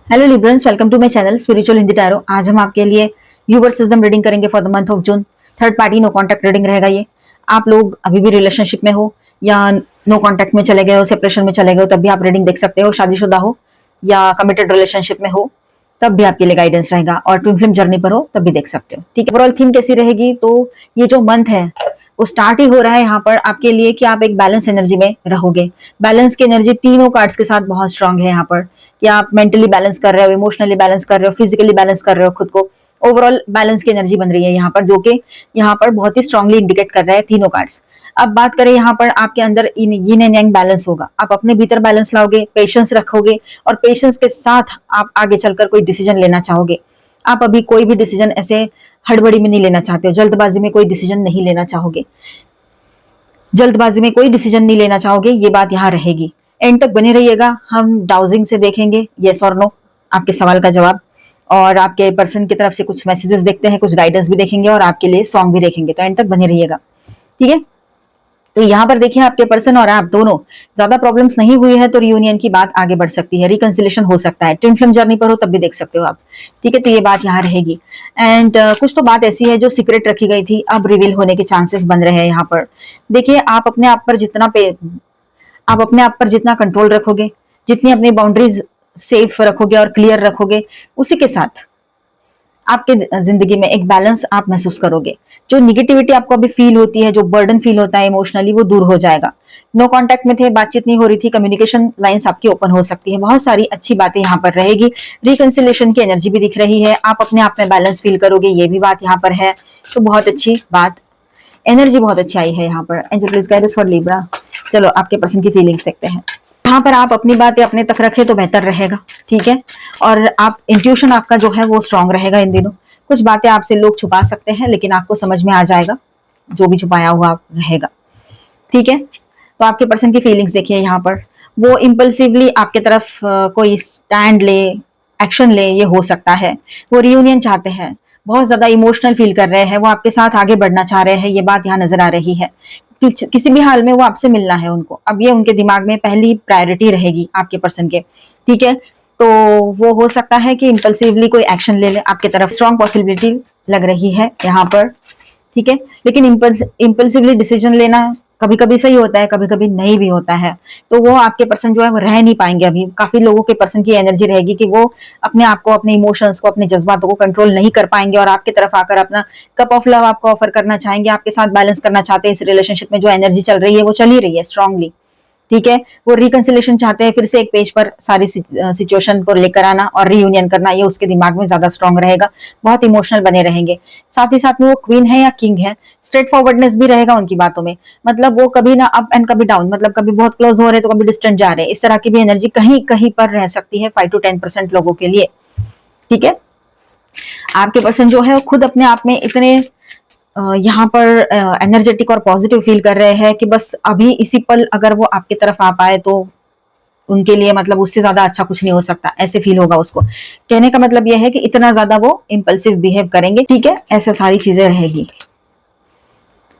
Hello Librans, welcome to my channel spiritual Hindi tarot. आज हम आपके लिए यूवर सिस्टम रीडिंग करेंगे for the month of June. Third party no contact reading रहेगा ये। आप लोग अभी भी रिलेशनशिप में हो या नो कांटेक्ट में चले गए हो, सेपरेशन में चले गए हो, तब भी आप रीडिंग देख सकते हो। शादीशुदा हो या कमिटेड रिलेशनशिप में हो तब भी आपके लिए गाइडेंस रहेगा, और ट्विन फ्लेम जर्नी पर हो तब भी देख सकते हो। ठीक है, ओवरऑल थीम कैसी रहेगी? तो ये जो मंथ है वो स्टार्ट ही हो रहा है यहाँ पर आपके लिए कि आप एक बैलेंस एनर्जी में रहोगे। बैलेंस की एनर्जी तीनों कार्ड्स के साथ बहुत स्ट्रांग है यहाँ पर, कि आप मेंटली बैलेंस कर रहे हो, इमोशनली बैलेंस कर रहे हो, फिजिकली बैलेंस कर रहे हो खुद को। ओवरऑल बैलेंस की एनर्जी बन रही है यहाँ पर, जो कि यहाँ पर बहुत ही स्ट्रांगली इंडिकेट कर रहा है तीनों कार्ड्स। अब बात करें यहाँ पर, आपके अंदर यिन एंड यांग बैलेंस होगा। आप अपने भीतर बैलेंस लाओगे, पेशेंस रखोगे, और पेशेंस के साथ आप आगे चलकर कोई डिसीजन लेना चाहोगे। आप अभी कोई भी डिसीजन ऐसे हड़बड़ी में नहीं लेना चाहते हो, जल्दबाजी में कोई डिसीजन नहीं लेना चाहोगे। जल्दबाजी में कोई डिसीजन नहीं लेना चाहोगे, ये बात यहाँ रहेगी। एंड तक बने रहिएगा, हम डाउजिंग से देखेंगे यस और नो आपके सवाल का जवाब, और आपके पर्सन की तरफ से कुछ मैसेजेस देखते हैं, कुछ गाइडेंस भी देखेंगे, और आपके लिए सॉन्ग भी देखेंगे। तो एंड तक बने रहिएगा, ठीक है। तो यहाँ पर देखिए, आपके पर्सन और आप दोनों ज्यादा प्रॉब्लम्स नहीं हुई है तो रियूनियन की बात आगे बढ़ सकती है, रिकंसिलेशन हो सकता है। ट्विन फ्लेम जर्नी पर हो तब भी देख सकते हो आप, ठीक है। तो ये बात यहाँ रहेगी। एंड कुछ तो बात ऐसी है जो सीक्रेट रखी गई थी, अब रिवील होने के चांसेस बन रहे हैं यहाँ पर। देखिए, आप अपने आप पर जितना कंट्रोल रखोगे, जितनी अपनी बाउंड्रीज सेफ रखोगे और क्लियर रखोगे, उसी के साथ आपके जिंदगी में एक बैलेंस आप महसूस करोगे। जो निगेटिविटी आपको अभी फील होती है, जो बर्डन फील होता है इमोशनली, वो दूर हो जाएगा। नो कांटेक्ट में थे, बातचीत नहीं हो रही थी, कम्युनिकेशन लाइंस आपकी ओपन हो सकती है। बहुत सारी अच्छी बातें यहाँ पर रहेगी। रिकंसिलेशन की एनर्जी भी दिख रही है, आप अपने आप में बैलेंस फील करोगे, ये भी बात यहाँ पर है। तो बहुत अच्छी बात, एनर्जी बहुत अच्छी आई है यहाँ पर। Angel please guide us for Libra. चलो आपके पर्सन की फीलिंग्स देखते हैं। यहाँ पर आप अपनी बातें अपने तक रखें तो बेहतर रहेगा, ठीक है। और आप इंट्यूशन आपका जो है वो स्ट्रांग रहेगा इन दिनों। कुछ बातें आपसे लोग छुपा सकते हैं, लेकिन आपको समझ में आ जाएगा जो भी छुपाया हुआ रहेगा, ठीक है। तो आपके पर्सन की फीलिंग्स देखिए यहाँ पर, वो इम्पल्सिवली आपके तरफ कोई स्टैंड ले, एक्शन ले, ये हो सकता है। वो रियूनियन चाहते हैं, बहुत ज्यादा इमोशनल फील कर रहे हैं, वो आपके साथ आगे बढ़ना चाह रहे हैं, ये बात यहाँ नजर आ रही है। किसी भी हाल में वो आपसे मिलना है उनको, अब ये उनके दिमाग में पहली प्रायोरिटी रहेगी आपके पर्सन के, ठीक है। तो वो हो सकता है कि इम्पल्सिवली कोई एक्शन ले ले आपके तरफ, स्ट्रॉन्ग पॉसिबिलिटी लग रही है यहाँ पर, ठीक है। लेकिन इम्पल्सिवली डिसीजन लेना कभी कभी सही होता है, कभी कभी नहीं भी होता है। तो वो आपके पर्सन जो है वो रह नहीं पाएंगे अभी। काफी लोगों के पर्सन की एनर्जी रहेगी कि वो अपने आप को, अपने इमोशंस को, अपने जज्बातों को कंट्रोल नहीं कर पाएंगे, और आपकी तरफ आकर अपना कप ऑफ लव आपको ऑफर करना चाहेंगे, आपके साथ बैलेंस करना चाहते हैं। इस रिलेशनशिप में जो एनर्जी चल रही है वो चल ही रही है स्ट्रांगली, ठीक है। वो रिकंसिलेशन चाहते हैं, फिर से एक पेज पर सारी सिचुएशन को लेकर आना और रीयूनियन करना, ये उसके दिमाग में ज्यादा स्ट्रांग रहेगा। बहुत इमोशनल बने रहेंगे। साथ ही साथ में वो क्वीन है या किंग है, स्ट्रेट फॉरवर्डनेस भी रहेगा उनकी बातों में। मतलब वो कभी ना अप एंड कभी डाउन, मतलब कभी बहुत क्लोज हो रहे तो कभी डिस्टेंट जा रहे हैं, इस तरह की भी एनर्जी कहीं कहीं पर रह सकती है 5 to 10% लोगों के लिए, ठीक है। आपके पर्सन जो है वो खुद अपने आप में इतने यहाँ पर एनर्जेटिक और पॉजिटिव फील कर रहे हैं कि बस अभी इसी पल अगर वो आपकी तरफ आ पाए तो उनके लिए, मतलब उससे ज्यादा अच्छा कुछ नहीं हो सकता, ऐसे फील होगा उसको। कहने का मतलब यह है कि इतना ज्यादा वो इम्पल्सिव बिहेव करेंगे, ठीक है। ऐसे सारी चीजें रहेगी।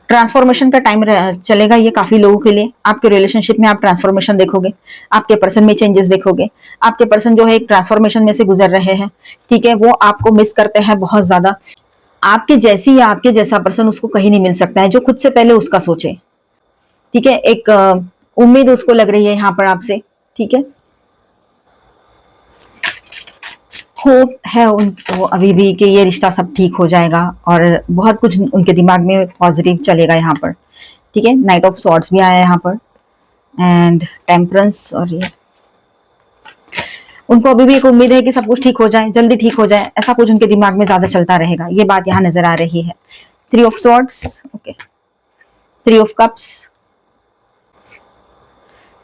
ट्रांसफॉर्मेशन का टाइम चलेगा ये काफी लोगों के लिए। आपके रिलेशनशिप में आप ट्रांसफॉर्मेशन देखोगे, आपके पर्सन में चेंजेस देखोगे। आपके पर्सन जो है एक ट्रांसफॉर्मेशन में से गुजर रहे हैं, ठीक है। वो आपको मिस करते हैं बहुत ज्यादा। आपके जैसी या आपके जैसा पर्सन उसको कहीं नहीं मिल सकता है जो खुद से पहले उसका सोचे, ठीक है। एक उम्मीद उसको लग रही है यहाँ पर आपसे, ठीक है। होप है उनको अभी भी कि ये रिश्ता सब ठीक हो जाएगा, और बहुत कुछ उनके दिमाग में पॉजिटिव चलेगा यहाँ पर, ठीक है। नाइट ऑफ सॉर्ड्स भी आया है यहाँ पर, एंड टेम्परेंस, और ये उनको अभी भी एक उम्मीद है कि सब कुछ ठीक हो जाए, जल्दी ठीक हो जाए, ऐसा कुछ उनके दिमाग में ज्यादा चलता रहेगा, ये बात यहाँ नजर आ रही है। 3 of swords, okay, 3 of cups,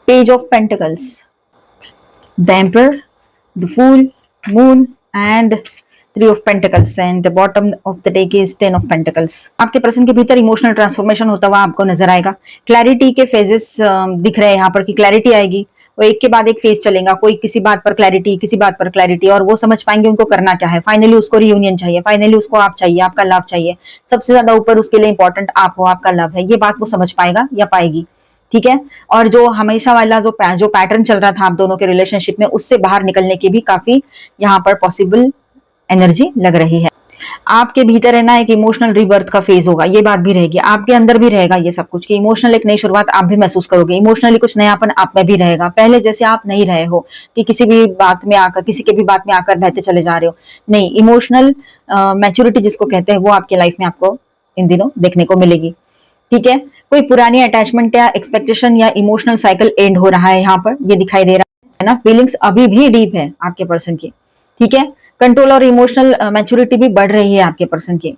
page of pentacles, the emperor, the fool, moon and 3 of pentacles, and the bottom of the deck is 10 of pentacles। आपके पर्सन के भीतर इमोशनल ट्रांसफॉर्मेशन होता हुआ आपको नजर आएगा। क्लैरिटी के फेजेस दिख रहे हैं यहाँ पर, कि क्लैरिटी आएगी, वो एक के बाद एक फेज चलेगा। कोई किसी बात पर क्लैरिटी, किसी बात पर क्लैरिटी, और वो समझ पाएंगे उनको करना क्या है। फाइनली उसको रियूनियन चाहिए, फाइनली उसको आप चाहिए, आपका लव चाहिए। सबसे ज्यादा ऊपर उसके लिए इंपॉर्टेंट आप हो, आपका लव है, ये बात वो समझ पाएगा या पाएगी, ठीक है। और जो हमेशा वाला जो पैटर्न चल रहा था आप दोनों के रिलेशनशिप में, उससे बाहर निकलने की भी काफी यहाँ पर पॉसिबल एनर्जी लग रही है। आपके भीतर है ना एक इमोशनल रिबर्थ का फेज होगा, ये बात भी रहेगी, आपके अंदर भी रहेगा ये सब कुछ, कि इमोशनल एक नई शुरुआत आप भी महसूस करोगे, इमोशनली कुछ नयापन आप में भी रहेगा, पहले जैसे आप नहीं रहे हो कि किसी भी बात में आकर, किसी के भी बात में आकर बहते चले जा रहे हो। नहीं, इमोशनल मैच्योरिटी जिसको कहते हैं वो आपके लाइफ में आपको इन दिनों देखने को मिलेगी। ठीक है। कोई पुरानी अटैचमेंट या एक्सपेक्टेशन या इमोशनल साइकिल एंड हो रहा है, यहाँ पर ये दिखाई दे रहा है ना। फीलिंग्स अभी भी डीप है आपके पर्सन की। ठीक है। कंट्रोल और इमोशनल मैच्योरिटी भी बढ़ रही है आपके पर्सन की।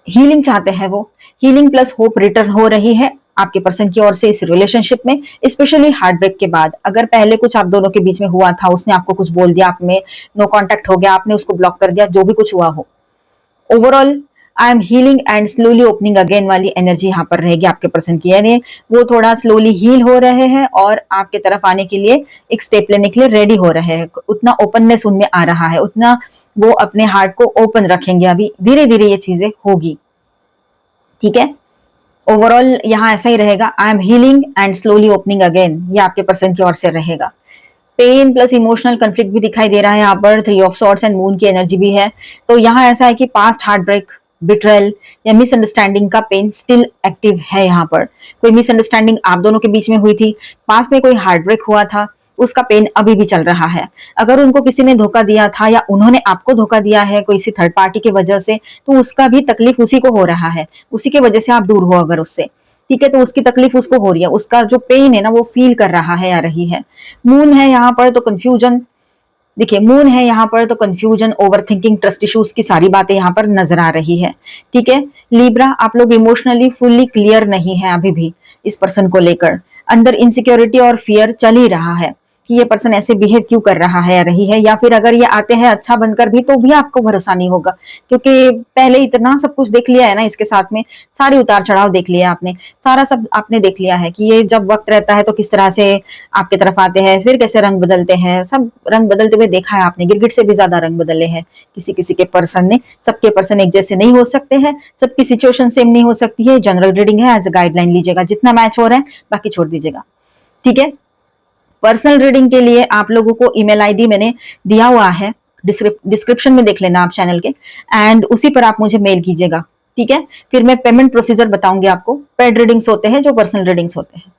हीलिंग चाहते हैं वो, हीलिंग प्लस होप रिटर्न हो रही है आपके पर्सन की ओर से इस रिलेशनशिप में, स्पेशली हार्ट ब्रेक के बाद। अगर पहले कुछ आप दोनों के बीच में हुआ था, उसने आपको कुछ बोल दिया, आप में नो कांटेक्ट हो गया, आपने उसको ब्लॉक कर दिया, जो भी कुछ हुआ हो, overall I am healing and slowly opening again वाली एनर्जी यहाँ पर रहेगी आपके पर्सन की। यानी वो थोड़ा स्लोली हील हो रहे हैं और आपके तरफ आने के लिए एक स्टेप लेने के लिए रेडी हो रहे हैं। उतना ओपननेस उनमें आ रहा है, उतना वो अपने हार्ट को ओपन रखेंगे। अभी धीरे धीरे ये चीजें होगी। ठीक है। ओवरऑल यहाँ ऐसा ही रहेगा, I am healing and slowly opening again, ये आपके पर्सन की ओर से रहेगा। पेन प्लस इमोशनल कंफ्लिक्ट भी दिखाई दे रहा है यहाँ पर, 3 ऑफ सॉर्ड्स एंड मून की एनर्जी भी है। तो यहाँ ऐसा है कि पास्ट हार्ट ब्रेक, बिट्रेल या मिसअंडरस्टैंडिंग का पेन स्टिल एक्टिव है। यहाँ पर कोई मिसअंडरस्टैंडिंग आप दोनों के बीच में हुई थी, पास्ट में कोई हार्ट ब्रेक हुआ था, उसका पेन अभी भी चल रहा है। अगर उनको किसी ने धोखा दिया था या उन्होंने आपको धोखा दिया है कोई सी थर्ड पार्टी की वजह से, तो उसका भी तकलीफ उसी को हो रहा है, उसी की वजह से आप दूर हो अगर उससे। ठीक है। तो उसकी तकलीफ उसको हो रही है, उसका जो पेन है ना वो फील कर रहा है या रही है। मून है यहाँ पर तो कंफ्यूजन, देखिए मून है यहाँ पर तो confusion, over thinking, trust issues की सारी बातें यहाँ पर नजर आ रही है। ठीक है। लिब्रा, आप लोग इमोशनली फुल्ली क्लियर नहीं है अभी भी इस पर्सन को लेकर, अंदर इनसिक्योरिटी और फियर चल ही रहा है कि ये पर्सन ऐसे बिहेव क्यों कर रहा है या रही है, या फिर अगर ये आते हैं अच्छा बनकर भी तो भी आपको भरोसा नहीं होगा, क्योंकि पहले इतना सब कुछ देख लिया है ना इसके साथ में, सारे उतार चढ़ाव देख लिया आपने, सारा सब आपने देख लिया है कि ये जब वक्त रहता है तो किस तरह से आपकी तरफ आते हैं, फिर कैसे रंग बदलते हैं, सब रंग बदलते हुए देखा है आपने, गिरगिट से भी ज्यादा रंग बदले हैं किसी किसी के पर्सन ने। सबके पर्सन एक जैसे नहीं हो सकते हैं, सबकी सिचुएशन सेम नहीं हो सकती है। जनरल रीडिंग है, एज अ गाइडलाइन लीजिएगा, जितना मैच हो रहा है बाकी छोड़ दीजिएगा। ठीक है। पर्सनल रीडिंग के लिए आप लोगों को ईमेल आईडी मैंने दिया हुआ है, डिस्क्रिप्शन में देख लेना आप चैनल के, एंड उसी पर आप मुझे मेल कीजिएगा। ठीक है। फिर मैं पेमेंट प्रोसीजर बताऊंगी आपको। पेड रीडिंग्स होते हैं जो पर्सनल रीडिंग्स होते हैं।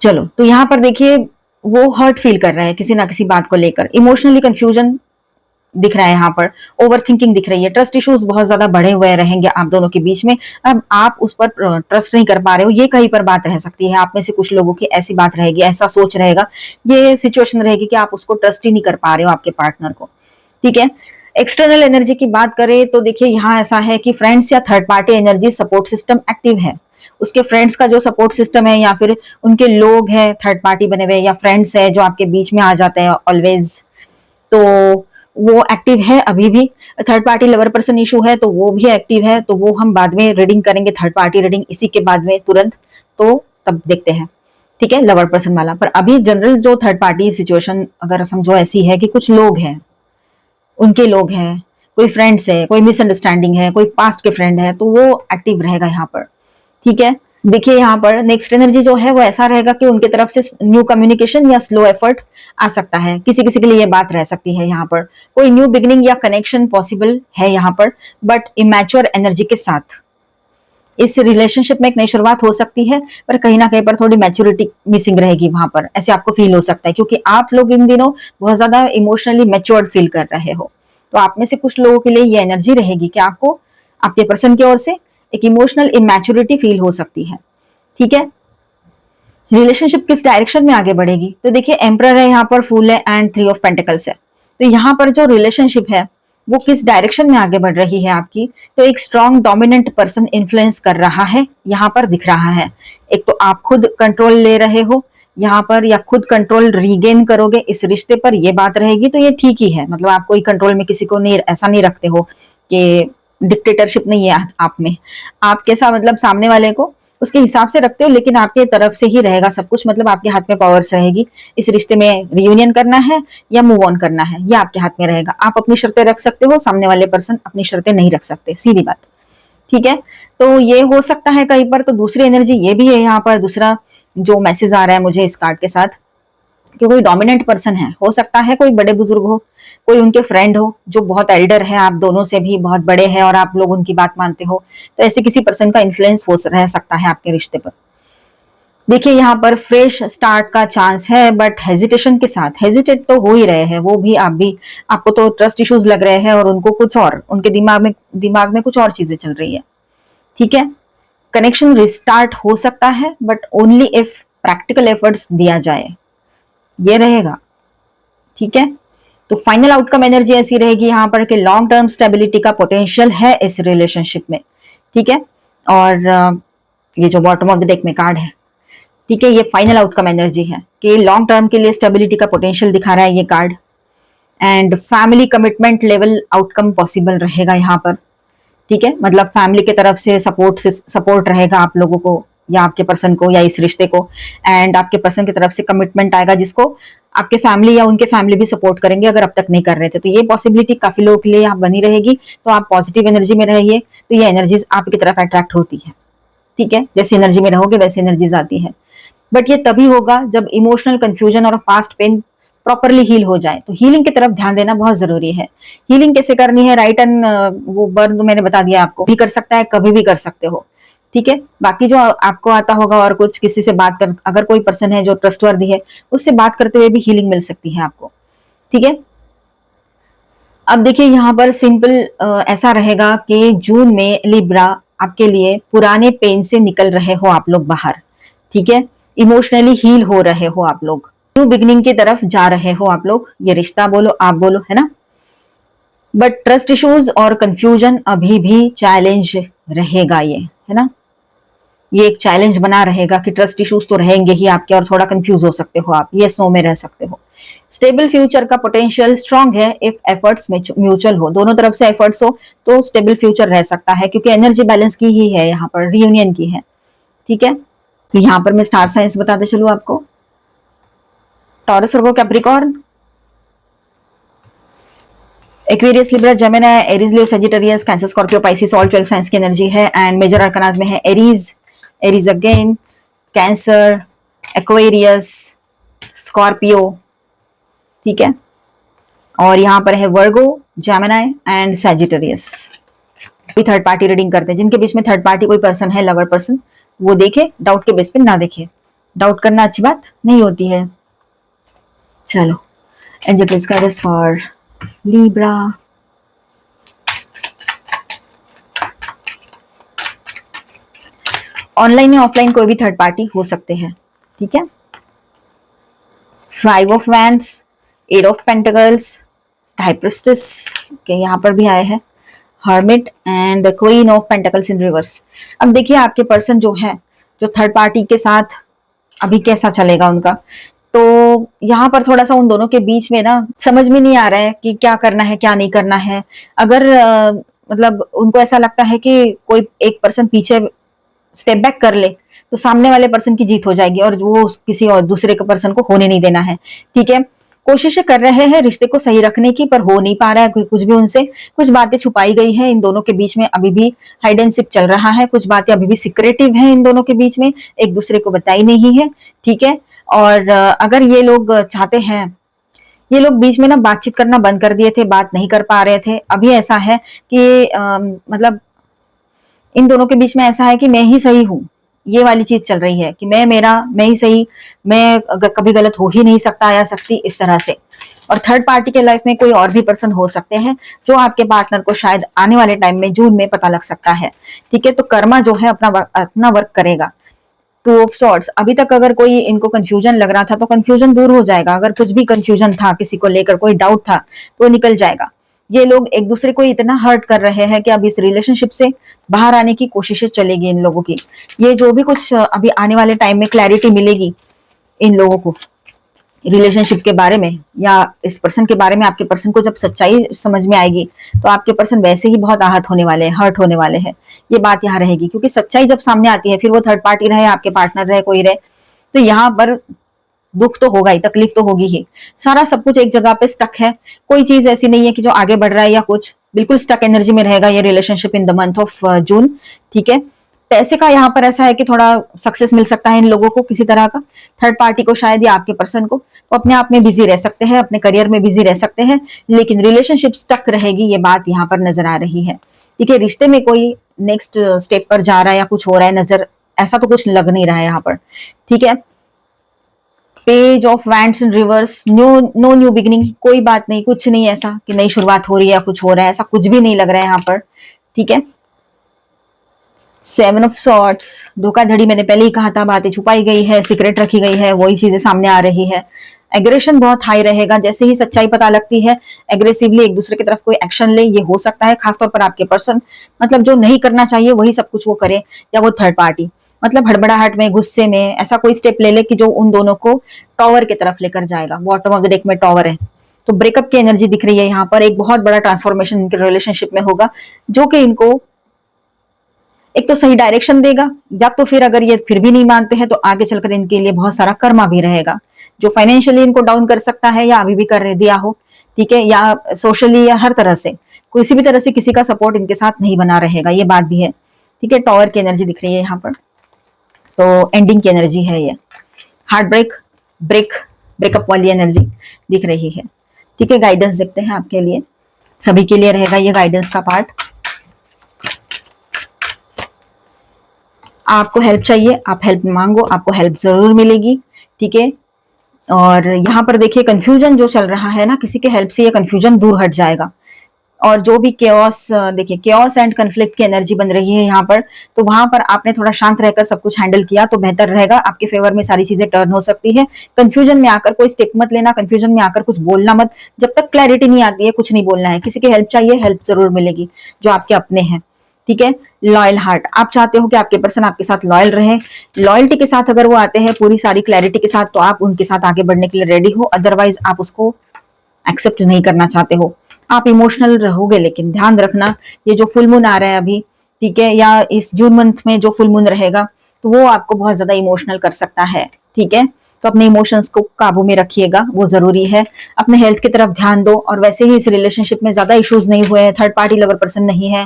चलो, तो यहाँ पर देखिए वो हर्ट फील कर रहा है किसी ना किसी बात को लेकर, इमोशनली कंफ्यूजन दिख रहा है यहाँ पर, ओवर थिंकिंग दिख रही है, ट्रस्ट इश्यूज बहुत ज्यादा बढ़े हुए रहेंगे आप दोनों के बीच में। अब आप उस पर ट्रस्ट नहीं कर पा रहे हो, ये कहीं पर बात रह सकती है। आप में से कुछ लोगों की ऐसी बात रहेगी, ऐसा सोच रहेगा, ये सिचुएशन रहेगी कि आप उसको ट्रस्ट ही नहीं कर पा रहे हो आपके पार्टनर को। ठीक है। एक्सटर्नल एनर्जी की बात करें तो देखिए यहाँ ऐसा है कि फ्रेंड्स या third party energy support system active है। उसके फ्रेंड्स का जो सपोर्ट सिस्टम है या फिर उनके लोग हैं थर्ड पार्टी बने हुए या फ्रेंड्स है जो आपके बीच में आ जाते हैं ऑलवेज, तो वो एक्टिव है अभी भी। Third party lover person issue है तो वो भी एक्टिव है, तो वो हम बाद में रीडिंग करेंगे, थर्ड पार्टी रीडिंग इसी के बाद में तुरंत, तो तब देखते हैं। ठीक है। लवर पर्सन वाला, पर अभी जनरल जो थर्ड पार्टी सिचुएशन अगर समझो ऐसी है कि कुछ लोग हैं, उनके लोग हैं, कोई फ्रेंड्स है, कोई मिसअंडरस्टैंडिंग है, कोई पास्ट के फ्रेंड है, तो वो एक्टिव रहेगा यहाँ पर। ठीक है। देखिए यहाँ पर नेक्स्ट एनर्जी जो है वो ऐसा रहेगा कि उनके तरफ से न्यू कम्युनिकेशन या स्लो एफर्ट आ सकता है, किसी किसी के लिए ये बात रह सकती है। यहाँ पर कोई न्यू बिगिनिंग या कनेक्शन पॉसिबल है यहाँ पर, बट इमैच्योर एनर्जी के साथ इस रिलेशनशिप में एक नई शुरुआत हो सकती है, पर कहीं ना कहीं पर थोड़ी मैच्योरिटी मिसिंग रहेगी वहां पर, ऐसे आपको फील हो सकता है, क्योंकि आप लोग इन दिनों बहुत ज्यादा इमोशनली मैच्योर्ड फील कर रहे हो। तो आप में से कुछ लोगों के लिए ये एनर्जी रहेगी कि आपको आपके पर्सन की ओर से एक इमोशनल इमैच्योरिटी फील हो सकती है। ठीक है। रिलेशनशिप किस डायरेक्शन में आगे बढ़ेगी, तो देखिए एम्परर है यहाँ पर, फूल है एंड 3 ऑफ पेंटिकल्स है। तो यहाँ पर जो रिलेशनशिप है वो किस डायरेक्शन में आगे बढ़ रही है आपकी, तो एक स्ट्रॉन्ग डोमिनेंट पर्सन इन्फ्लुएंस कर रहा है यहाँ पर दिख रहा है। एक तो आप खुद कंट्रोल ले रहे हो यहाँ पर, या खुद कंट्रोल रीगेन करोगे इस रिश्ते पर, ये बात रहेगी, तो ये ठीक ही है। मतलब आप कोई कंट्रोल में किसी को नहीं, ऐसा नहीं रखते हो कि डिक्टेटरशिप नहीं है आप में, आप कैसा मतलब सामने वाले को उसके हिसाब से रखते हो, लेकिन आपके तरफ से ही रहेगा सब कुछ, मतलब आपके हाथ में पावर्स रहेगी। इस रिश्ते में रियूनियन करना है या मूव ऑन करना है, ये आपके हाथ में रहेगा। आप अपनी शर्तें रख सकते हो, सामने वाले पर्सन अपनी शर्तें नहीं रख सकते, सीधी बात। ठीक है, तो ये हो सकता है कहीं पर। तो दूसरी एनर्जी ये भी है यहाँ पर, दूसरा जो मैसेज आ रहा है मुझे इस कार्ड के साथ, कि कोई डोमिनेंट पर्सन है, हो सकता है कोई बड़े बुजुर्ग हो, कोई उनके फ्रेंड हो जो बहुत एल्डर है, आप दोनों से भी बहुत बड़े हैं और आप लोग उनकी बात मानते हो, तो ऐसे किसी पर्सन का इन्फ्लुएंस हो रह सकता है आपके रिश्ते पर। देखिए यहाँ पर फ्रेश स्टार्ट का चांस है, बट हेजिटेशन के साथ, हेजिटेट तो हो ही रहे हैं वो भी, आप भी, आपको तो ट्रस्ट इश्यूज लग रहे हैं और उनको कुछ और, उनके दिमाग में कुछ और चीजें चल रही है। ठीक है, कनेक्शन रिस्टार्ट हो सकता है, but only if practical efforts दिया जाए, ये रहेगा। ठीक है, तो फाइनल आउटकम एनर्जी ऐसी रहेगी यहाँ पर कि लॉन्ग टर्म स्टेबिलिटी का पोटेंशियल है इस रिलेशनशिप में। ठीक है, और ये जो बॉटम ऑफ द डेक में कार्ड है, ठीक है, ये फाइनल आउटकम एनर्जी है कि लॉन्ग टर्म के लिए स्टेबिलिटी का पोटेंशियल दिखा रहा है ये card, and family commitment level outcome possible रहेगा यहाँ पर। ठीक है, मतलब फैमिली की तरफ से सपोर्ट रहेगा आप लोगों को या आपके पर्सन को या इस रिश्ते को, एंड आपके पर्सन की तरफ से कमिटमेंट आएगा जिसको आपके फैमिली या उनके फैमिली भी सपोर्ट करेंगे अगर अब तक नहीं कर रहे थे। तो ये पॉसिबिलिटी काफी लोगों के लिए यहाँ बनी रहेगी, तो आप पॉजिटिव एनर्जी में रहिए, तो ये एनर्जीज आपकी तरफ अट्रैक्ट होती है। ठीक है, जैसी एनर्जी में रहोगे वैसी एनर्जीज आती है, बट ये तभी होगा जब इमोशनल कंफ्यूजन और पास्ट पेन प्रॉपरली हील हो जाए। तो हीलिंग की तरफ ध्यान देना बहुत जरूरी है। हीलिंग कैसे करनी है, राइट एंड वो बर्न मैंने बता दिया आपको, भी कर सकता है, कभी भी कर सकते हो। ठीक है, बाकी जो आपको आता होगा और कुछ किसी से बात कर, अगर कोई पर्सन है जो ट्रस्टवर्दी है उससे बात करते हुए भी हीलिंग मिल सकती है आपको। ठीक है, अब देखिए यहाँ पर सिंपल ऐसा रहेगा कि जून में लिब्रा आपके लिए पुराने पेन से निकल रहे हो आप लोग बाहर। ठीक है, इमोशनली हील हो रहे हो आप लोग, न्यू बिगनिंग की तरफ जा रहे हो आप लोग, ये रिश्ता बोलो आप बोलो, है ना। बट ट्रस्ट इश्यूज और कंफ्यूजन अभी भी चैलेंज रहेगा, ये है ना, ये एक चैलेंज बना रहेगा कि ट्रस्ट इश्यूज तो रहेंगे ही आपके, और थोड़ा कंफ्यूज हो सकते हो आप, ये नो में रह सकते हो। स्टेबल फ्यूचर का पोटेंशियल स्ट्रांग है इफ एफर्ट्स म्यूचुअल हो, दोनों तरफ से एफर्ट्स हो तो स्टेबल फ्यूचर रह सकता है, क्योंकि एनर्जी बैलेंस की ही है यहाँ पर, रियूनियन की है। ठीक है, तो यहाँ पर मैं स्टार साइंस बताते चलूं आपको, Taurus, Virgo, Capricorn, Aquarius, Libra, Gemini, Aries, Leo, Sagittarius, Cancer, Scorpio, Pisces, all 12 signs की एनर्जी है। एंड मेजर अरकानाज में है Aries, Aries again, Cancer, Aquarius, Scorpio. ठीक है, और यहाँ पर है वर्गो, जेमिनी एंड सजिटेरियस। भी थर्ड पार्टी रीडिंग करते हैं, जिनके बीच में थर्ड पार्टी कोई पर्सन है, लवर पर्सन, वो देखे, डाउट के बेस पे ना देखे, डाउट करना अच्छी बात नहीं होती है। चलो, angel please guide us for Libra. Online या ऑफलाइन कोई भी थर्ड पार्टी हो सकते हैं। ठीक है, 5 of wands, 8 of pentacles, high priestess के यहाँ पर भी आए हैं, hermit and queen of pentacles in reverse. अब देखिए आपके पर्सन जो है, जो थर्ड पार्टी के साथ अभी कैसा चलेगा उनका, तो यहाँ पर थोड़ा सा उन दोनों के बीच में ना समझ में नहीं आ रहा है कि क्या करना है क्या नहीं करना है। अगर मतलब उनको ऐसा लगता है कि कोई एक पर्सन पीछे स्टेप बैक कर ले तो सामने वाले पर्सन की जीत हो जाएगी, और वो किसी और दूसरे के पर्सन को होने नहीं देना है। ठीक है, कोशिशें कर रहे हैं रिश्ते को सही रखने की, पर हो नहीं पा रहा है कुछ भी उनसे, कुछ बातें छुपाई गई है इन दोनों के बीच में, अभी भी हाइड एंड सीक चल रहा है, कुछ बातें अभी भी सीक्रेटिव है इन दोनों के बीच में, एक दूसरे को बताई नहीं है। ठीक है, और अगर ये लोग चाहते हैं, ये लोग बीच में ना बातचीत करना बंद कर दिए थे, बात नहीं कर पा रहे थे, अभी ऐसा है कि मतलब इन दोनों के बीच में ऐसा है कि मैं ही सही हूँ, ये वाली चीज चल रही है कि मैं ही सही, मैं कभी गलत हो ही नहीं सकता या सकती, इस तरह से। और थर्ड पार्टी के लाइफ में कोई और भी पर्सन हो सकते हैं जो आपके पार्टनर को शायद आने वाले टाइम में जून में पता लग सकता है। ठीक है, तो कर्मा जो है अपना वर्क करेगा। 2 ऑफ सॉर्ड्स, अभी तक अगर कोई इनको कंफ्यूजन लग रहा था तो कंफ्यूजन दूर हो जाएगा, अगर कुछ भी कंफ्यूजन था, किसी को लेकर कोई डाउट था तो निकल जाएगा। ये लोग एक दूसरे को इतना हर्ट कर रहे हैं कि अब इस रिलेशनशिप से बाहर आने की कोशिशें चलेगी इन लोगों की। ये जो भी कुछ अभी आने वाले टाइम में क्लैरिटी मिलेगी इन लोगों को रिलेशनशिप के बारे में या इस पर्सन के बारे में, आपके पर्सन को जब सच्चाई समझ में आएगी तो आपके पर्सन वैसे ही बहुत आहत होने वाले हैं, हर्ट होने वाले हैं। ये बात यहाँ रहेगी, क्योंकि सच्चाई जब सामने आती है, फिर वो थर्ड पार्टी रहे, आपके पार्टनर रहे, कोई रहे, तो यहाँ पर दुख तो होगा ही, तकलीफ तो होगी ही। सारा सब कुछ एक जगह पे स्टक है, कोई चीज ऐसी नहीं है कि जो आगे बढ़ रहा है या कुछ, बिल्कुल स्टक एनर्जी में रहेगा ये relationship in the month of जून। ठीक है, पैसे का यहाँ पर ऐसा है कि थोड़ा सक्सेस मिल सकता है इन लोगों को किसी तरह का, थर्ड पार्टी को शायद या आपके पर्सन को, तो अपने आप में बिजी रह सकते हैं, अपने करियर में बिजी रह सकते हैं, लेकिन रिलेशनशिप स्टक रहेगी, ये बात यहाँ पर नजर आ रही है। ठीक है, रिश्ते में कोई नेक्स्ट स्टेप पर जा रहा है या कुछ हो रहा है नजर, ऐसा तो कुछ लग नहीं रहा है यहाँ पर। ठीक है, page of wands in reverse, no new beginning, कोई बात नहीं, कुछ नहीं ऐसा कि नई शुरुआत हो रही है या कुछ हो रहा है, ऐसा कुछ भी नहीं लग रहा है यहाँ पर। ठीक है, सेवन ऑफ सॉर्ट्स, धोखाधड़ी मैंने पहले ही कहा था, बातें छुपाई गई है, सीक्रेट रखी गई है, वही चीजें सामने आ रही है। एग्रेशन बहुत हाई रहेगा, जैसे ही सच्चाई पता लगती है एग्रेसिवली एक दूसरे की तरफ कोई एक्शन ले, ये हो सकता है खासतौर पर आपके पर्सन, मतलब जो नहीं करना चाहिए वही सब कुछ वो करे, या वो थर्ड पार्टी मतलब हड़बड़ाहट में, गुस्से में ऐसा कोई स्टेप ले ले कि जो उन दोनों को टॉवर की तरफ लेकर जाएगा। बॉटम ऑफ द डेक में टॉवर है, तो ब्रेकअप की एनर्जी दिख रही है यहाँ पर, एक बहुत बड़ा ट्रांसफॉर्मेशन इनके रिलेशनशिप में होगा, जो कि इनको एक तो सही डायरेक्शन देगा, या तो फिर अगर ये फिर भी नहीं मानते हैं तो आगे चलकर इनके लिए बहुत सारा कर्मा भी रहेगा, जो फाइनेंशियली इनको डाउन कर सकता है या अभी भी कर दिया हो। ठीक है, या सोशली या हर तरह से किसी भी तरह से किसी का सपोर्ट इनके साथ नहीं बना रहेगा, ये बात भी है। ठीक है, टॉवर की एनर्जी दिख रही है यहाँ पर, तो एंडिंग की एनर्जी है ये, हार्ट ब्रेकअप वाली एनर्जी दिख रही है। ठीक है, गाइडेंस देखते हैं आपके लिए, सभी के लिए रहेगा ये गाइडेंस का पार्ट। आपको हेल्प चाहिए, आप हेल्प मांगो, आपको हेल्प जरूर मिलेगी। ठीक है, और यहाँ पर देखिए कंफ्यूजन जो चल रहा है ना, किसी के हेल्प से ये कंफ्यूजन दूर हट जाएगा, और जो भी केओस, देखिए केओस एंड कन्फ्लिक्ट की एनर्जी बन रही है यहाँ पर, तो वहां पर आपने थोड़ा शांत रहकर सब कुछ हैंडल किया तो बेहतर रहेगा, आपके फेवर में सारी चीजें टर्न हो सकती है। कंफ्यूजन में आकर कोई स्टेप मत लेना, कंफ्यूजन में आकर कुछ बोलना मत, जब तक क्लैरिटी नहीं आती है कुछ नहीं बोलना है। किसी की हेल्प चाहिए, हेल्प जरूर मिलेगी जो आपके अपने हैं। ठीक है, लॉयल हार्ट, आप चाहते हो कि आपके पर्सन आपके साथ लॉयल रहे, लॉयल्टी के साथ अगर वो आते हैं पूरी सारी क्लैरिटी के साथ, तो आप उनके साथ आगे बढ़ने के लिए रेडी हो, अदरवाइज आप उसको एक्सेप्ट नहीं करना चाहते हो, आप इमोशनल रहोगे। लेकिन ध्यान रखना, ये जो फुल मून आ रहा है अभी, ठीक है, या इस जून मंथ में जो फुल मून रहेगा, तो वो आपको बहुत ज्यादा इमोशनल कर सकता है। ठीक है, तो अपने इमोशंस को काबू में रखिएगा, वो जरूरी है। अपने हेल्थ की तरफ ध्यान दो, और वैसे ही इस रिलेशनशिप में ज्यादा इश्यूज नहीं हुए हैं, थर्ड पार्टी लवर पर्सन नहीं है।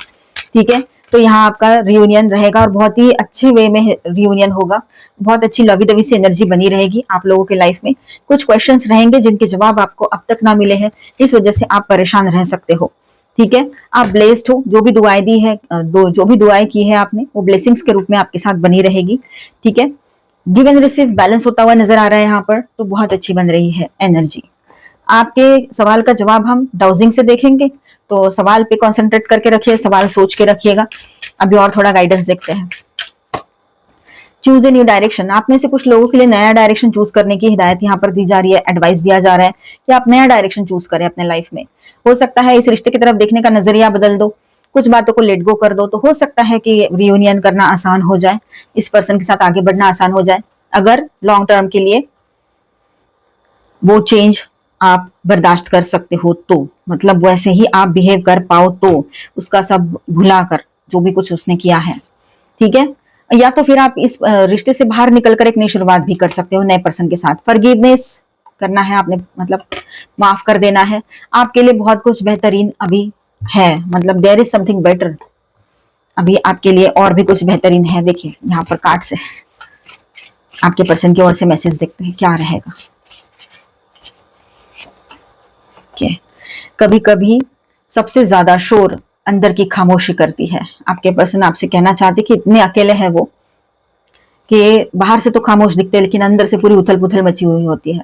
ठीक है, तो यहाँ आपका रियूनियन रहेगा, और बहुत ही अच्छे वे में रियूनियन होगा, बहुत अच्छी लवी डवी सी एनर्जी बनी रहेगी आप लोगों के लाइफ में। कुछ क्वेश्चंस रहेंगे जिनके जवाब आपको अब तक ना मिले हैं, इस वजह से आप परेशान रह सकते हो। ठीक है, आप ब्लेस्ड हो, जो भी दुआएं दी है, जो भी दुआएं की है आपने, वो ब्लेसिंग्स के रूप में आपके साथ बनी रहेगी। ठीक है, गिव एंड रिसीव बैलेंस होता हुआ नजर आ रहा है यहाँ पर, तो बहुत अच्छी बन रही है एनर्जी। आपके सवाल का जवाब हम डाउजिंग से देखेंगे, तो सवाल पे कंसंट्रेट करके रखिए, सवाल सोच के रखिएगा। अभी और थोड़ा गाइडेंस देखते हैं। चूज ए न्यू डायरेक्शन, आप में से कुछ लोगों के लिए नया डायरेक्शन चूज करने की हिदायत यहाँ पर दी जा रही है, एडवाइस दिया जा रहा है कि आप नया डायरेक्शन चूज करें अपने लाइफ में। हो सकता है इस रिश्ते की तरफ देखने का नजरिया बदल दो, कुछ बातों को लेट गो कर दो, तो हो सकता है कि रियूनियन करना आसान हो जाए, इस पर्सन के साथ आगे बढ़ना आसान हो जाए, अगर लॉन्ग टर्म के लिए वो चेंज आप बर्दाश्त कर सकते हो तो, मतलब वैसे ही आप बिहेव कर पाओ तो, उसका सब भुला कर जो भी कुछ उसने किया है। ठीक है, या तो फिर आप इस रिश्ते से बाहर निकलकर एक नई शुरुआत भी कर सकते हो नए पर्सन के साथ। फॉरगिवनेस करना है आपने, मतलब माफ कर देना है, आपके लिए बहुत कुछ बेहतरीन अभी है, मतलब देयर इज समथिंग बेटर अभी आपके लिए, और भी कुछ बेहतरीन है। देखिए यहाँ पर कार्ड से आपके पर्सन की ओर से मैसेज देखते हैं क्या रहेगा। कभी कभी सबसे ज्यादा शोर अंदर की खामोशी करती है। आपके पर्सन आपसे कहना चाहते कि इतने अकेले हैं वो, कि बाहर से तो खामोश दिखते हैं लेकिन अंदर से पूरी उथल पुथल मची हुई होती है।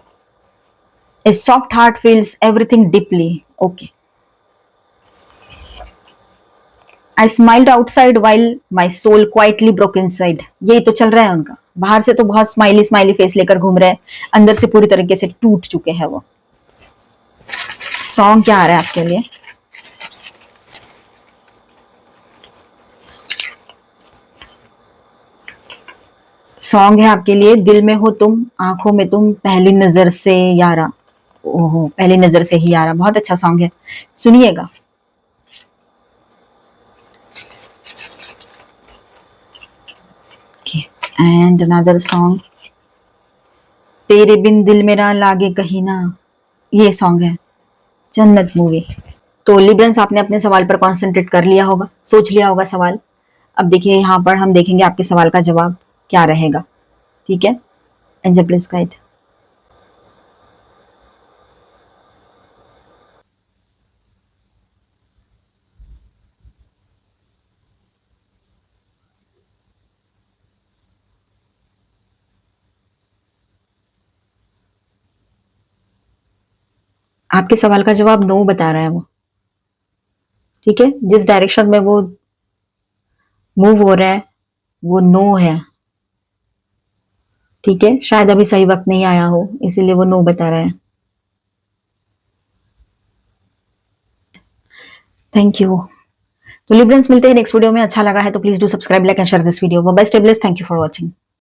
A soft heart feels everything deeply, okay. I smiled outside while my soul quietly broke inside, यही तो चल रहा है उनका, बाहर से तो बहुत स्माइली स्माइली फेस लेकर घूम रहे हैं, अंदर से पूरी तरीके से टूट चुके हैं वो। सॉन्ग क्या आ रहा है आपके लिए? सॉन्ग है आपके लिए, दिल में हो तुम, आंखों में तुम, पहली नजर से यारा। ओहो, पहली नजर से ही यारा, बहुत अच्छा सॉन्ग है, सुनिएगा। एंड अनदर सॉन्ग, तेरे बिन दिल मेरा लागे कहीं ना, ये सॉन्ग है, जन्नत मूवी। तो लिब्रंस आपने अपने सवाल पर कॉन्सेंट्रेट कर लिया होगा, सोच लिया होगा सवाल। अब देखिए यहाँ पर हम देखेंगे आपके सवाल का जवाब क्या रहेगा। ठीक है, एंजल प्लीज गाइड। आपके सवाल का जवाब नो बता रहा है वो। ठीक है, जिस डायरेक्शन में वो मूव हो रहा है वो नो है। ठीक है, शायद अभी सही वक्त नहीं आया हो इसीलिए वो नो बता रहा है। Thank you. तो लिब्रंस मिलते हैं नेक्स्ट वीडियो में। अच्छा लगा है तो please do subscribe, like and share this video. Bye bye, stay blessed, thank you for watching.